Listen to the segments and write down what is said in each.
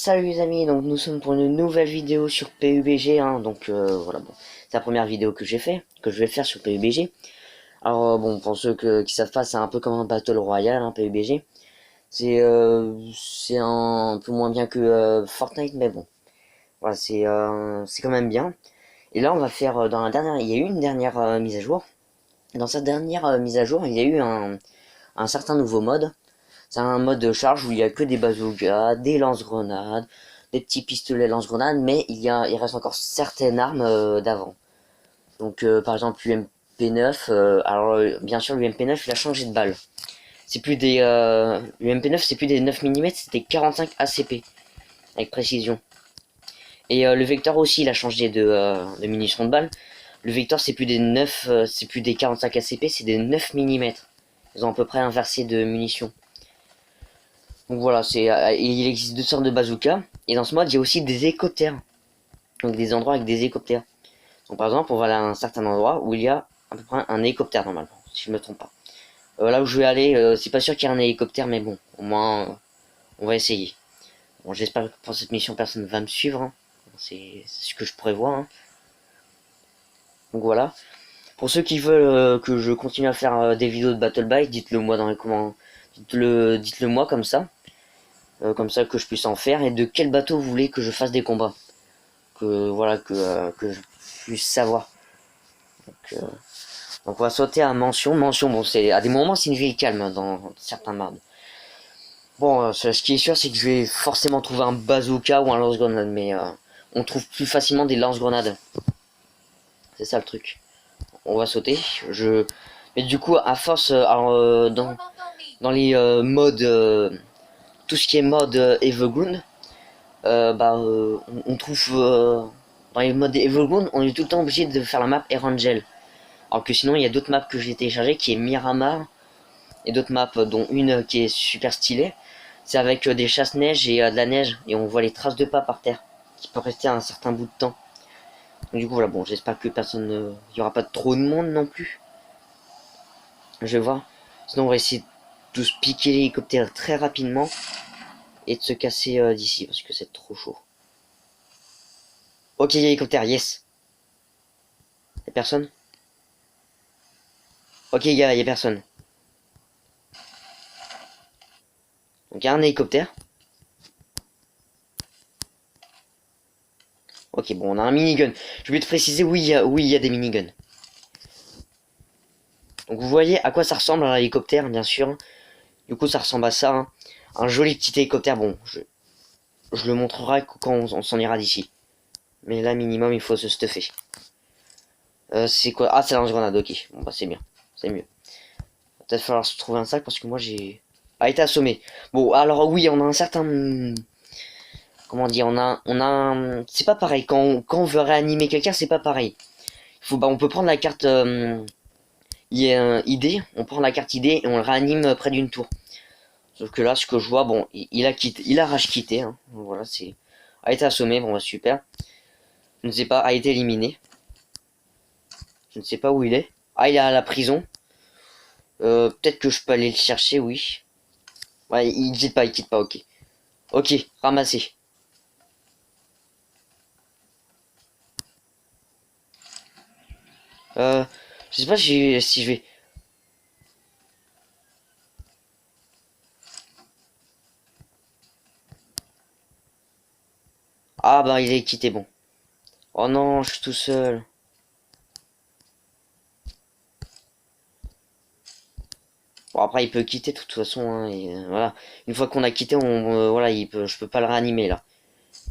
Salut les amis, donc nous sommes pour une nouvelle vidéo sur PUBG, hein, donc voilà, bon, c'est la première vidéo que que je vais faire sur PUBG. Alors bon, pour ceux qui savent pas, c'est un peu comme un Battle Royale, hein, PUBG. C'est un peu moins bien que Fortnite, mais bon, voilà, c'est quand même bien. Et là, on va faire dans la dernière, il y a eu une dernière mise à jour. Dans cette dernière mise à jour, il y a eu un certain nouveau mode. C'est un mode de charge où il y a que des bazookas, des lance-grenades, des petits pistolets lance-grenades, mais il reste encore certaines armes d'avant. Donc par exemple l'UMP9, bien sûr l'UMP9 il a changé de balle. C'est plus des l'UMP9 c'est plus des 9 mm, c'est des 45 ACP avec précision. Et le Vector aussi il a changé de munitions de balle. Le Vector c'est plus des 9 c'est plus des 45 ACP, c'est des 9 mm. Ils ont à peu près inversé de munitions. Donc voilà, il existe deux sortes de bazookas. Et dans ce mode, il y a aussi des hélicoptères. Donc des endroits avec des hélicoptères. Donc par exemple, on va aller à un certain endroit où il y a à peu près un hélicoptère normalement, si je ne me trompe pas. Là où je vais aller, c'est pas sûr qu'il y ait un hélicoptère, mais bon, au moins, on va essayer. Bon, j'espère que pour cette mission, personne ne va me suivre, hein. C'est ce que je prévois, hein. Donc voilà. Pour ceux qui veulent que je continue à faire des vidéos de Battle Bike, dites-le moi dans les commentaires. Dites-le moi comme ça que je puisse en faire. Et de quel bateau vous voulez que je fasse des combats, que je puisse savoir. Donc, donc on va sauter à mention. Bon, c'est à des moments c'est une ville calme dans certains modes. Bon, ce qui est sûr, c'est que je vais forcément trouver un bazooka ou un lance-grenade, mais on trouve plus facilement des lance-grenades. C'est ça le truc. On va sauter. Mais du coup, à force, dans les modes, tout ce qui est mode Everground, on trouve dans les modes Everground, on est tout le temps obligé de faire la map Erangel. Alors que sinon, il y a d'autres maps que j'ai téléchargées qui est Miramar et d'autres maps, dont une qui est super stylée. C'est avec des chasse-neige et de la neige et on voit les traces de pas par terre qui peut rester un certain bout de temps. Donc, du coup, voilà, bon, j'espère que il y aura pas trop de monde non plus. Je vais voir. Sinon, on va essayer de tous piquer l'hélicoptère très rapidement et de se casser d'ici parce que c'est trop chaud. Ok, hélicoptère, yes. Y'a personne? Ok, y a personne. Donc, il y a un hélicoptère. Ok, bon, on a un minigun. Je vais te préciser, oui, il y a des miniguns. Donc, vous voyez à quoi ça ressemble un hélicoptère, bien sûr. Du coup, ça ressemble à ça, hein. Un joli petit hélicoptère. Bon, je le montrerai quand on s'en ira d'ici. Mais là, minimum, il faut se stuffer. C'est quoi? Ah, c'est la lance-grenade, ok. Bon, bah, c'est bien. C'est mieux. Va peut-être falloir se trouver un sac parce que moi, j'ai... a été assommé. Bon, alors oui, on a un certain... Comment dire? C'est pas pareil. Quand on veut réanimer quelqu'un, c'est pas pareil. On peut prendre la carte ID. On prend la carte ID et on le réanime près d'une tour. Sauf que là, ce que je vois, bon, il a quitté, il a rage quitté, hein. Voilà, c'est... A été assommé, bon, bah, super. Je ne sais pas, a été éliminé. Je ne sais pas où il est. Ah, il est à la prison. Peut-être que je peux aller le chercher, oui. Ouais, il quitte pas, ok. Ok, ramassé. Euh, je sais pas si je vais... Ah, bah, il est quitté, bon. Oh non, je suis tout seul. Bon, après, il peut quitter de toute façon, hein, et, voilà. Une fois qu'on a quitté, voilà, je peux pas le réanimer, là.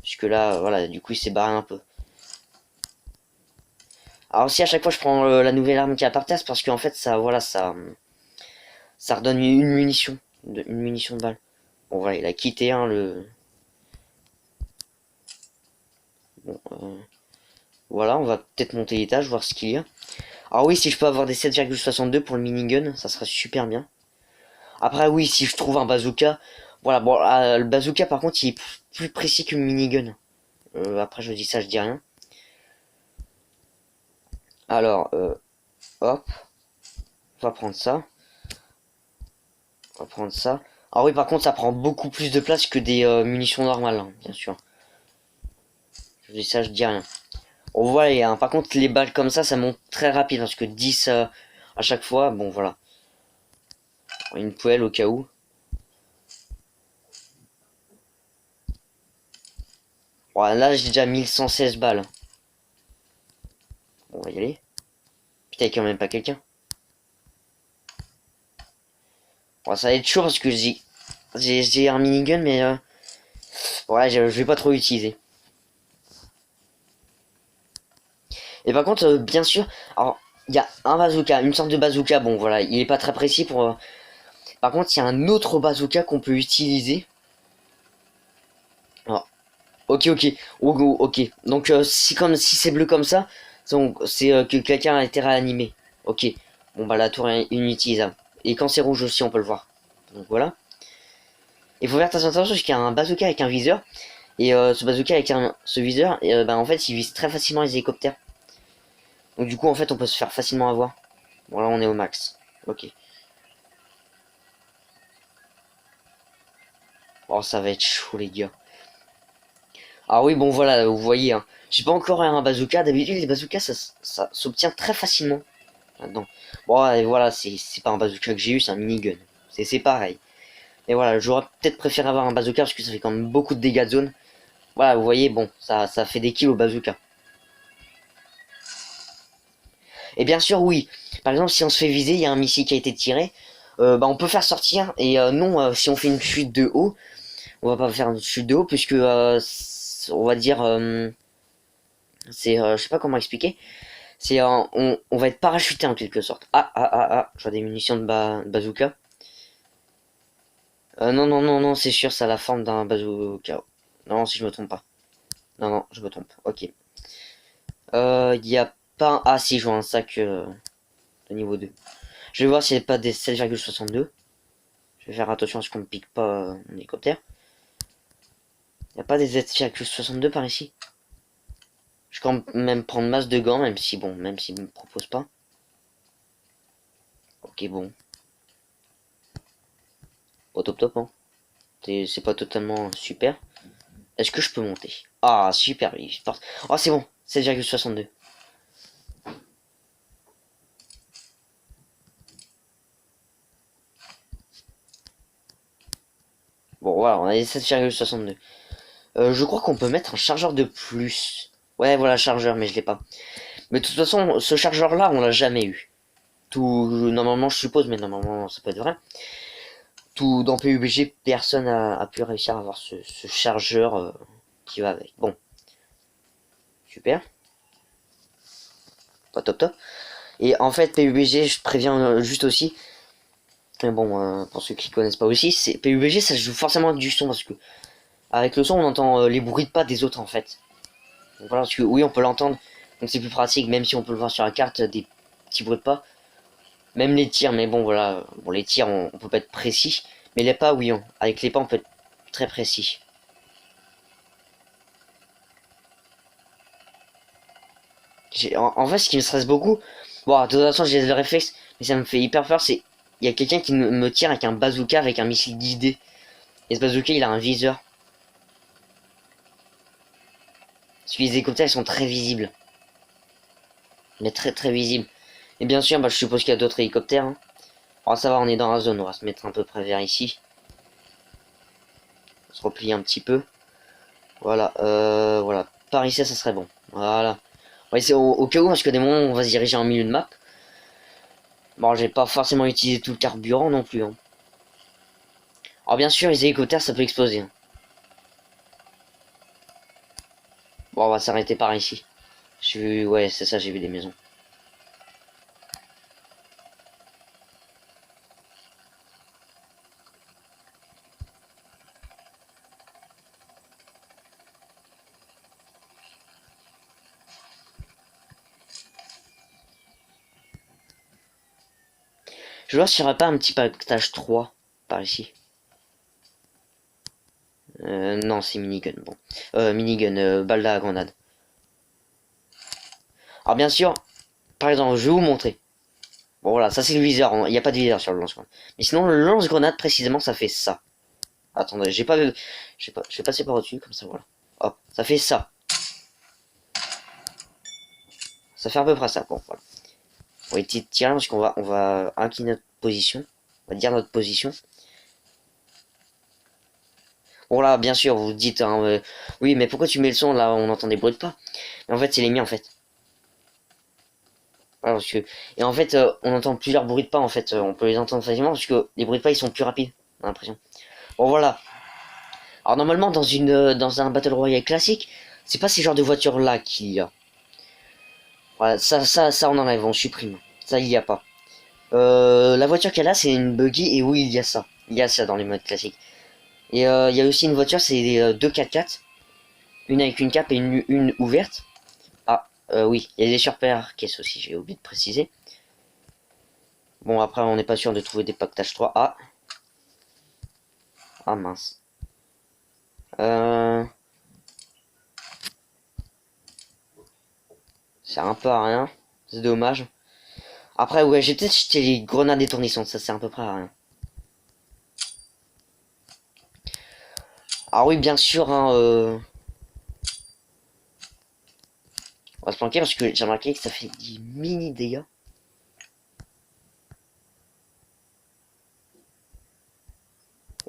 Puisque là, voilà, du coup, il s'est barré un peu. Alors si à chaque fois je prends la nouvelle arme qui a par terre, c'est parce qu'en fait ça, voilà, ça redonne une munition de balle. Bon voilà, il a quitté hein, le. Bon, voilà, on va peut-être monter l'étage, voir ce qu'il y a. Alors oui, si je peux avoir des 7,62 pour le minigun, ça serait super bien. Après oui, si je trouve un bazooka, voilà, bon, le bazooka par contre il est plus précis qu'une minigun. Après je dis ça, je dis rien. Alors, hop, on va prendre ça. On va prendre ça. Ah oui, par contre, ça prend beaucoup plus de place que des munitions normales, hein, bien sûr. Je dis ça, je dis rien. On voit, hein, par contre, les balles comme ça monte très rapide, parce que 10 à chaque fois, bon, voilà. Une poêle au cas où. Bon, là, j'ai déjà 1116 balles. Bon, on va y aller. Putain, il y a quand même pas quelqu'un. Bon, ça va être chaud parce que j'ai un minigun, mais ouais, je vais pas trop l'utiliser. Et par contre, bien sûr, alors, il y a un bazooka, une sorte de bazooka. Bon, voilà, il est pas très précis pour. Par contre, il y a un autre bazooka qu'on peut utiliser. Alors, ok, ok, ok. Donc, si c'est bleu comme ça, c'est que quelqu'un a été réanimé. Ok. Bon, bah, la tour est inutilisable. Et quand c'est rouge aussi, on peut le voir. Donc, voilà. Il faut faire attention parce qu'il y a un bazooka avec un viseur. Et ce bazooka avec ce viseur, bah, en fait, il vise très facilement les hélicoptères. Donc, du coup, en fait, on peut se faire facilement avoir. Bon, là, on est au max. Ok. Oh, ça va être chaud, les gars. Ah oui, bon, voilà, vous voyez, hein. J'ai pas encore un bazooka. D'habitude, les bazookas, ça s'obtient très facilement. Là-dedans. Bon, et voilà, c'est pas un bazooka que j'ai eu, c'est un minigun. C'est pareil. Et voilà, j'aurais peut-être préféré avoir un bazooka parce que ça fait quand même beaucoup de dégâts de zone. Voilà, vous voyez, bon, ça fait des kills au bazooka. Et bien sûr, oui. Par exemple, si on se fait viser, il y a un missile qui a été tiré. Bah, on peut faire sortir. Et non, si on fait une chute de haut, on va pas faire une chute de haut puisque on va dire, je sais pas comment expliquer. C'est on va être parachuté en quelque sorte. Je vois des munitions de bazooka. Non, non, non, non, c'est sûr, ça a la forme d'un bazooka. Non, si je me trompe pas. Non, non, je me trompe. Ok. Il y a pas. Ah, si, je vois un sac de niveau 2. Je vais voir s'il n'y a pas des 7,62. Je vais faire attention à ce qu'on ne pique pas mon hélicoptère. Il n'y a pas des 7,62 par ici. Je vais quand même prendre masse de gants, même si, bon, même s'il me propose pas. Ok, bon. Au top top, hein. C'est pas totalement super. Est-ce que je peux monter? Ah, super, oui. Oh, c'est bon. 7,62. Bon, voilà, on a les 7,62. Je crois qu'on peut mettre un chargeur de plus. Ouais, voilà, chargeur, mais je l'ai pas. Mais de toute façon, ce chargeur-là, on l'a jamais eu. Tout, normalement, je suppose, mais normalement, ça peut être vrai. Tout dans PUBG, personne a pu réussir à avoir ce chargeur qui va avec. Bon, super, pas top top. Et en fait, PUBG, je préviens juste aussi. Mais bon, pour ceux qui connaissent pas aussi, c'est PUBG, ça joue forcément avec du son parce que avec le son, on entend les bruits de pas des autres en fait. Donc voilà, parce que oui, on peut l'entendre, donc c'est plus pratique, même si on peut le voir sur la carte, des petits bruits de pas. Même les tirs, mais bon voilà, bon les tirs, on peut pas être précis, mais les pas, oui, avec les pas, on peut être très précis. En fait, ce qui me stresse beaucoup, bon, de toute façon, j'ai le réflexe, mais ça me fait hyper peur, c'est il y a quelqu'un qui me tire avec un bazooka, avec un missile guidé. Et ce bazooka, il a un viseur. Parce que les hélicoptères, ils sont très visibles. Mais très très visibles. Et bien sûr, bah, je suppose qu'il y a d'autres hélicoptères. Hein. Oh, ça va, on est dans la zone, on va se mettre un peu près vers ici. On se replie un petit peu. Voilà, voilà. Par ici, ça serait bon. Voilà. On va essayer au cas où, parce que des moments, on va se diriger en milieu de map. Bon, j'ai pas forcément utilisé tout le carburant non plus. Hein. Alors bien sûr, les hélicoptères, ça peut exploser. Hein. Bon, on va s'arrêter par ici. J'ai vu, ouais, c'est ça, j'ai vu des maisons. Je vais voir s'il n'y aurait pas un petit pactage 3 par ici. Non, c'est minigun, bon. Minigun, balle à grenade. Alors bien sûr, par exemple, je vais vous montrer. Bon voilà, ça c'est le viseur, il n'y a pas de viseur sur le lance-grenade. Mais sinon le lance-grenade précisément ça fait ça. Attendez, je vais passer par au-dessus comme ça, voilà. Hop, ça fait ça. Ça fait à peu près ça, bon voilà. On va essayer de tirer parce on va incliner notre position. On va dire notre position. Bon là, bien sûr, vous vous dites, hein, oui, mais pourquoi tu mets le son là, on entend des bruits de pas. Mais en fait, c'est les miens en fait. Voilà, parce que... Et en fait, on entend plusieurs bruits de pas en fait, on peut les entendre facilement parce que les bruits de pas ils sont plus rapides, on a l'impression. Bon voilà. Alors normalement dans un Battle Royale classique, c'est pas ces genres de voitures là qu'il y a. Voilà, ça on enlève, on supprime. Ça il y a pas. La voiture qu'elle a c'est une buggy et oui il y a ça. Il y a ça dans les modes classiques. Et il y a aussi une voiture, c'est deux 4x4. Une avec une cape et une ouverte. Ah, oui, il y a des surpaires caisses aussi, j'ai oublié de préciser. Bon, après, on n'est pas sûr de trouver des pactages 3. Ah. Ah, mince. C'est un peu à rien. C'est dommage. Après, ouais, j'ai peut-être jeté les grenades étourdissantes. Ça sert à peu près à rien. Ah oui, bien sûr, hein, on va se planquer parce que j'ai remarqué que ça fait des mini dégâts.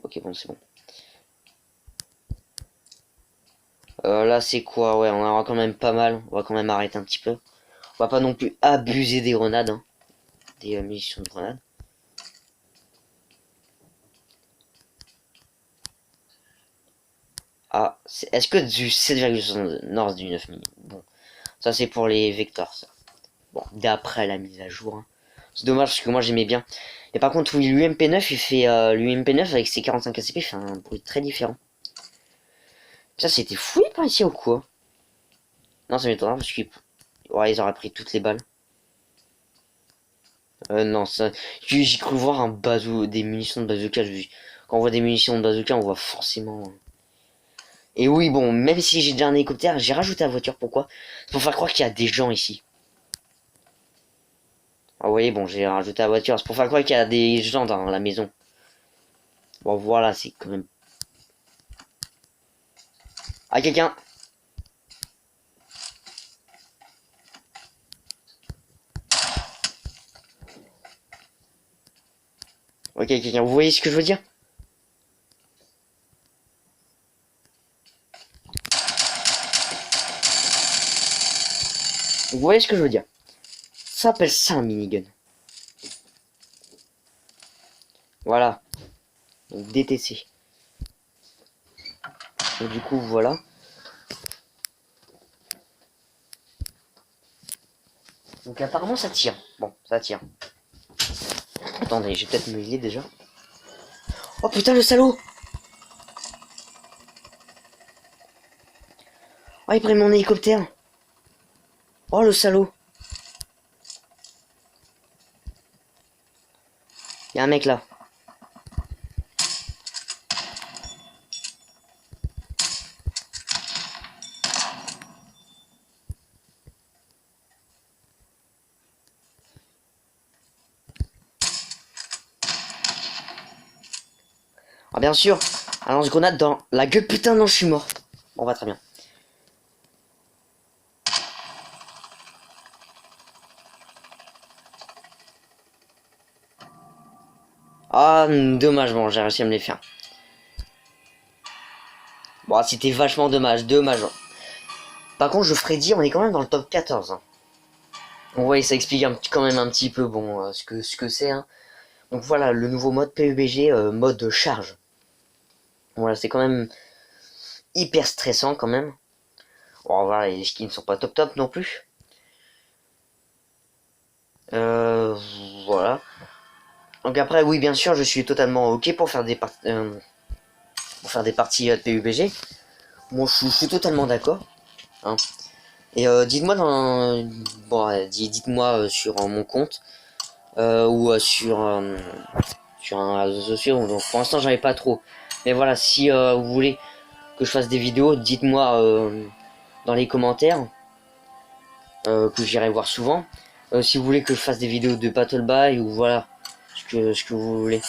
Ok, bon, c'est bon. Là, c'est quoi? Ouais, on en aura quand même pas mal. On va quand même arrêter un petit peu. On va pas non plus abuser des grenades. Hein. Des munitions de grenades. Ah, est-ce que du 7,72 non, du 9 mm. Bon, ça c'est pour les vecteurs, ça. Bon, d'après la mise à jour. Hein. C'est dommage parce que moi j'aimais bien. Et par contre, oui, l'UMP9, il fait l'UMP9 avec ses 45 ACP, fait un bruit très différent. Ça, c'était fouillé par ici ou quoi? Non, ça m'étonne parce qu'ils ouais, ils auraient pris toutes les balles. Non, ça, j'ai cru voir un bazou, des munitions de bazooka. Quand on voit des munitions de bazooka, on voit forcément. Et oui, bon, même si j'ai déjà un hélicoptère, j'ai rajouté la voiture. Pourquoi? C'est pour faire croire qu'il y a des gens ici. Ah, vous voyez, bon, j'ai rajouté la voiture. C'est pour faire croire qu'il y a des gens dans la maison. Bon, voilà, c'est quand même. Ah, quelqu'un. Ok, quelqu'un. Vous voyez ce que je veux dire? Vous voyez ce que je veux dire? Ça s'appelle ça un minigun. Voilà. Donc DTC. Donc du coup, voilà. Donc apparemment ça tire. Bon, ça tire. Attendez, j'ai peut-être me lier déjà. Oh putain le salaud! Oh il prend mon hélicoptère. Oh le salaud. Il y a un mec là. Ah bien sûr, un lance-grenade dans la gueule, putain non je suis mort. Bon va très bien. Ah dommage, bon j'ai réussi à me les faire. Bon c'était vachement dommage. Par contre je ferais dire on est quand même dans le top 14. Hein. Bon ouais ça explique quand même un petit peu bon ce que c'est. Hein. Donc voilà le nouveau mode PUBG, mode charge. Voilà c'est quand même hyper stressant quand même. Bon voilà les skins sont pas top top non plus. Euh, voilà. Donc après oui bien sûr je suis totalement ok pour faire des parties de PUBG. Bon je suis totalement d'accord. Hein. Et dites-moi dans bon dites-moi sur mon compte ou sur un réseau social. Donc pour l'instant j'en ai pas trop. Mais voilà si vous voulez que je fasse des vidéos, dites-moi dans les commentaires que j'irai voir souvent. Si vous voulez que je fasse des vidéos de Battle By ou voilà, ce que vous voulez.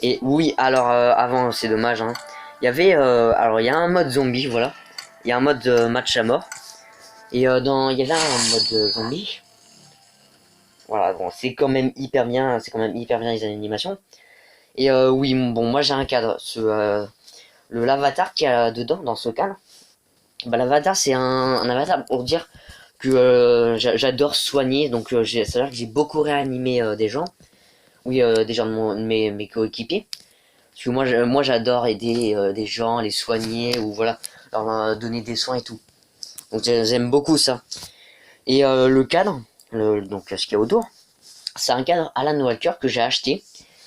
Et oui, alors avant, c'est dommage, hein. Il y avait, alors il y a un mode zombie, voilà. Il y a un mode match à mort. Et il y avait un mode zombie. Voilà, bon, c'est quand même hyper bien, c'est quand même hyper bien les animations. Et oui, bon, moi j'ai un cadre. L'avatar qu'il y a dedans, dans ce cadre, bah, l'avatar c'est un avatar pour dire que j'adore soigner, donc c'est-à-dire que j'ai beaucoup réanimé des gens. Oui, des gens de mes coéquipiers. Parce que moi j'adore aider des gens, les soigner, ou voilà, leur donner des soins et tout. Donc j'aime beaucoup ça. Et le cadre, donc ce qu'il y a autour, c'est un cadre Alan Walker que j'ai acheté.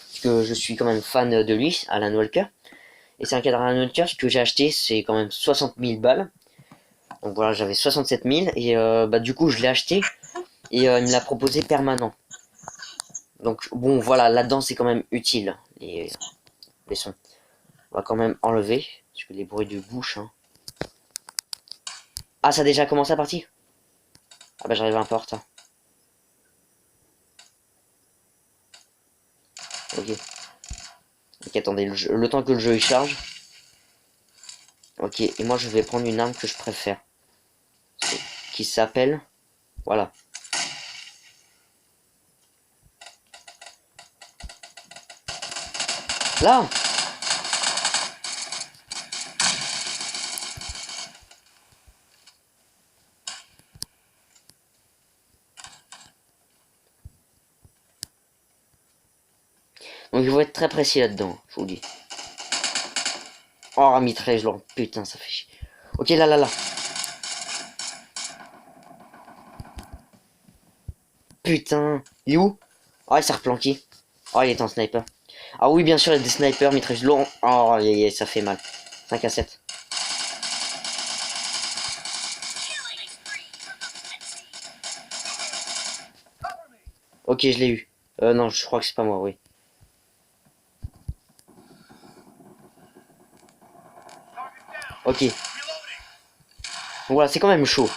Parce que je suis quand même fan de lui, Alan Walker. Et c'est un cadre Alan Walker que j'ai acheté, c'est quand même 60 000 balles. Donc voilà, j'avais 67 000. Et bah du coup je l'ai acheté. Et il me l'a proposé permanent. Donc bon voilà, là-dedans c'est quand même utile, les sons. On va quand même enlever, parce que les bruits de bouche, hein. Ah, ça a déjà commencé la partie? Ah bah j'arrive un peu en retard. Ok. Ok, attendez, le temps que le jeu il charge. Ok, et moi je vais prendre une arme que je préfère. Qui s'appelle... Voilà. Là! Donc il faut être très précis là-dedans, je vous le dis. Oh, mitrailleuse lourde, putain, ça fait chier. Ok, là, là, là. Putain, il est où? Oh, il s'est replanqué. Oh, il est en sniper. Ah oui, bien sûr, il y a des snipers, mitrailleuse lourde. Oh, ça fait mal. 5 à 7. Ok, je l'ai eu. Non, je crois que c'est pas moi, oui. Ok. Voilà, c'est quand même chaud.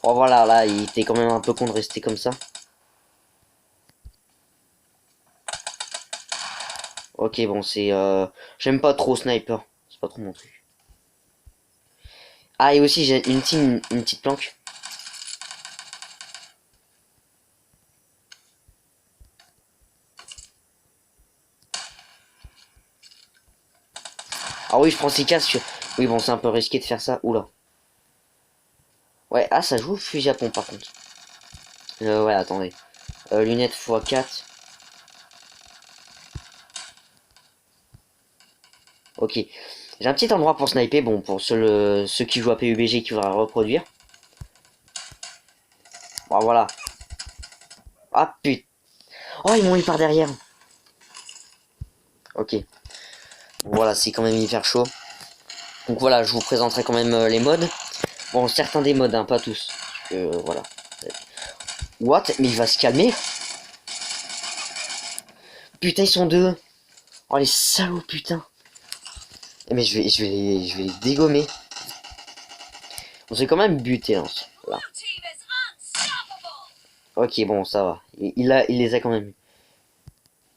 Oh voilà, là, il était quand même un peu con de rester comme ça. Ok, bon, c'est... J'aime pas trop sniper. C'est pas trop mon truc. Ah, et aussi, j'ai une petite planque. Ah oui, je prends ces casques. Oui, bon, c'est un peu risqué de faire ça. Oula. Ouais, ah, ça joue au fusil à pompe, par contre. Ouais, attendez. Lunettes x4. Ok. J'ai un petit endroit pour sniper. Bon, pour ceux qui jouent à PUBG qui vont reproduire. Bon, voilà. Ah, putain. Oh, ils m'ont eu par derrière. Ok. Voilà, c'est quand même hyper chaud. Donc voilà, je vous présenterai quand même les modes. Bon, certains des modes, hein, pas tous. Parce que, voilà. What? Mais il va se calmer? Putain, ils sont deux. Oh, les salauds, putain. Mais je vais les dégommer. On s'est quand même buté, hein. Là. Ok, bon, ça va. Il les a quand même.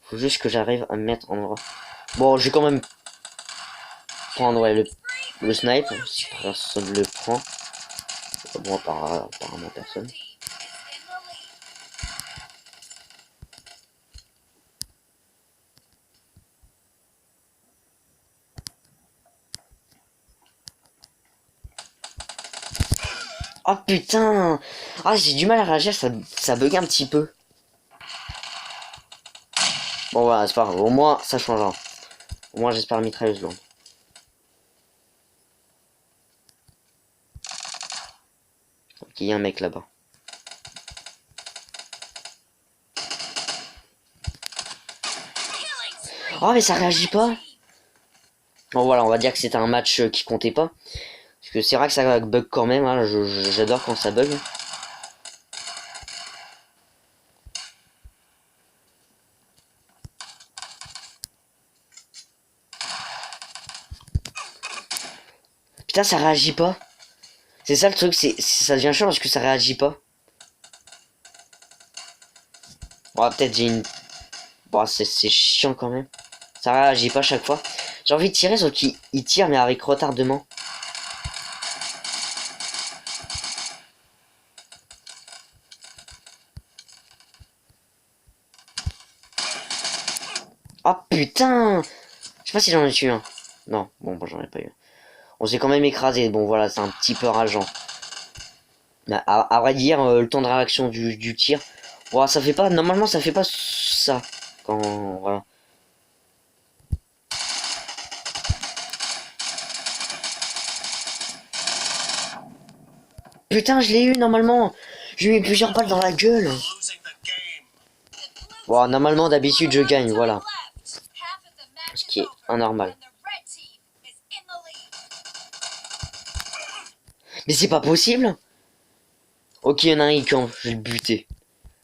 Faut juste que j'arrive à me mettre en endroit. Bon, je vais quand même prendre ouais, le snipe. Si personne le prend. Bon, apparemment personne. Oh putain! Ah, j'ai du mal à réagir, ça bug un petit peu. Bon, voilà, c'est pas grave. Au moins, ça changera. Au moins, j'espère la mitrailleuse lourde. Ok, il y a un mec là-bas. Oh, mais ça réagit pas! Bon, voilà, on va dire que c'était un match qui comptait pas. Parce que c'est vrai que ça bug quand même, hein, j'adore quand ça bug. Putain, ça réagit pas. C'est ça le truc, ça devient chiant parce que ça réagit pas. Bon, peut-être j'ai une... Bon, c'est chiant quand même. Ça réagit pas chaque fois. J'ai envie de tirer, sauf qu'il tire, mais avec retardement. Oh putain! Je sais pas si j'en ai tué un. Non, bon, j'en ai pas eu. On s'est quand même écrasé. Bon, voilà, c'est un petit peu rageant. Mais à vrai dire, le temps de réaction du tir, bon, ça fait pas. Normalement, ça fait pas ça. Quand. Voilà. Putain, je l'ai eu normalement. J'ai eu plusieurs balles dans la gueule. Bon, normalement, d'habitude, je gagne, voilà. Ce qui est anormal. Mais c'est pas possible. Ok, il y en a un qui campe. Je vais le buter.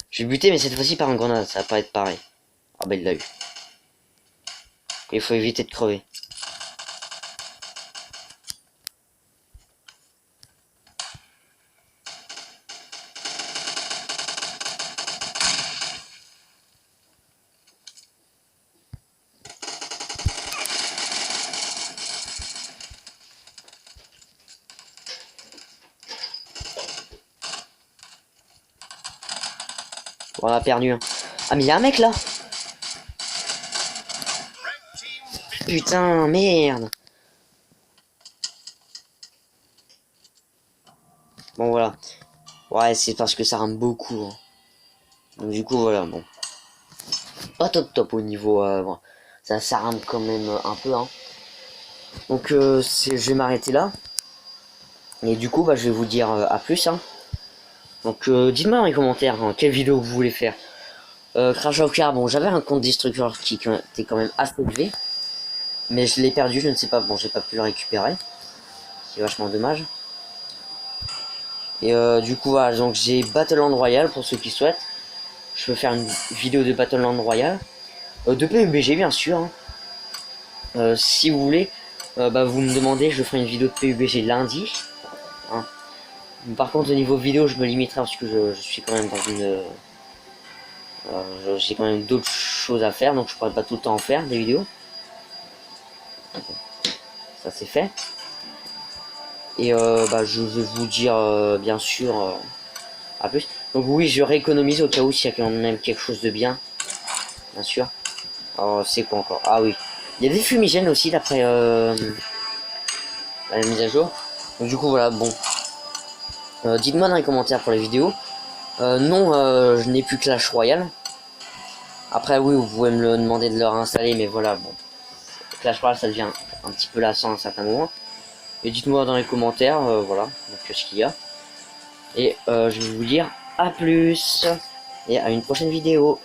Je vais le buter, mais cette fois-ci par un grenade. Ça va pas être pareil. Ah bah, il l'a eu. Il faut éviter de crever. Bon, on a perdu un. Ah, mais il y a un mec là. Putain, merde. Bon, voilà. Ouais, c'est parce que ça rame beaucoup. Hein. Donc, du coup, voilà, bon. Pas top au niveau. Bon. Ça rame quand même un peu. Hein. Donc, je vais m'arrêter là. Et du coup, bah, je vais vous dire à plus. Hein. Donc, dites-moi dans les commentaires quelle vidéo vous voulez faire. Crash of Car, bon, j'avais un compte Destructor qui était quand même assez élevé. Mais je l'ai perdu, je ne sais pas. Bon, j'ai pas pu le récupérer. C'est vachement dommage. Et du coup, voilà, donc j'ai Battleland Royale pour ceux qui souhaitent. Je peux faire une vidéo de Battleland Royale. De PUBG, bien sûr. Hein. Si vous voulez, bah, vous me demandez, je ferai une vidéo de PUBG lundi. Hein. Par contre, au niveau vidéo, je me limiterai parce que je suis quand même dans une... j'ai quand même d'autres choses à faire, donc je pourrais pas tout le temps en faire, des vidéos. Ça c'est fait. Et bah, je vais vous dire, bien sûr, à plus. Donc oui, je rééconomise au cas où s'il y a quand même quelque chose de bien. Bien sûr. Alors, c'est quoi encore? Ah oui. Il y a des fumigènes aussi d'après la mise à jour. Donc du coup, voilà, bon. Dites-moi dans les commentaires pour les vidéos. Non, je n'ai plus Clash Royale. Après, oui, vous pouvez me le demander de le réinstaller, mais voilà, bon. Clash Royale, ça devient un petit peu lassant à un certain moment. Et dites-moi dans les commentaires, voilà, donc ce qu'il y a. Et je vais vous dire à plus. Et à une prochaine vidéo.